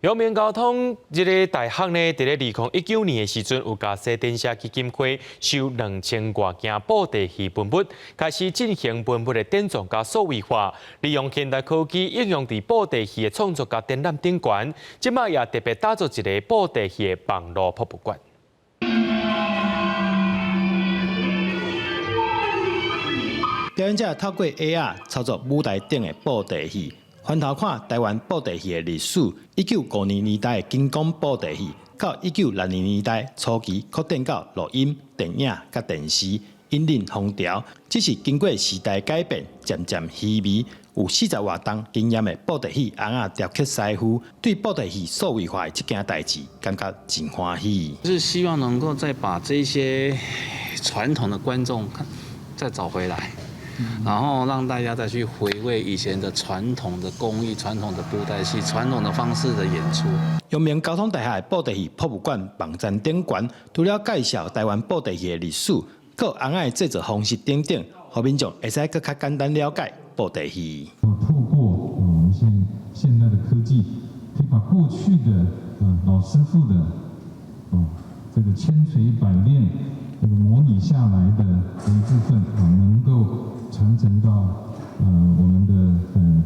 阳明交通这个大学呢，伫咧2019年的时阵，有甲西电社基金会收2000多件布袋戏文物，开始进行文物的典藏甲数位化，利用现代科技应用伫布袋戏的创作甲展览顶悬。即卖也特别打造一个布袋戏的网络博物馆。表演者透过 AR 操作舞台顶的布袋戏。 翻头看台湾布袋戏的历史，1950年代的金光布袋戏，到1960年代初期扩展到录音、电影甲电视，引领风潮。只是经过时代改变，渐渐稀微。有40多档经验的布袋戏翁仔雕刻师傅，对布袋戏数位化这件代志，感觉真欢喜。是希望能够再把这些传统的观众再找回来。 然后让大家再去回味以前的传统的工艺、传统的布袋戏、传统的方式的演出。阳明交通大学布袋戏博物馆网站顶悬，除了介绍台湾布袋戏的历史，佮翁仔的制作方式等等，让民众会使更加简单了解布袋戏。透过我们现在的科技，可以把过去的老师傅的这个千锤百炼这个模拟下来的一部分能够。 传承到我们的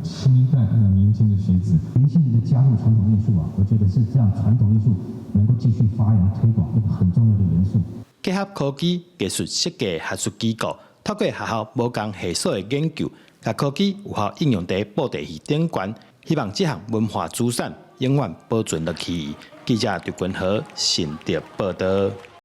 新一代年轻的学子，年轻人的加入传统艺术啊，我觉得是这样传统艺术能够继续发扬推广一个很重要的元素。结合科技、技术设计学术机构，透过学校无共系数的研究，把科技有效应用在布袋戏顶悬，希望这项文化资产永远保存落去。记者刘君豪、新竹报道。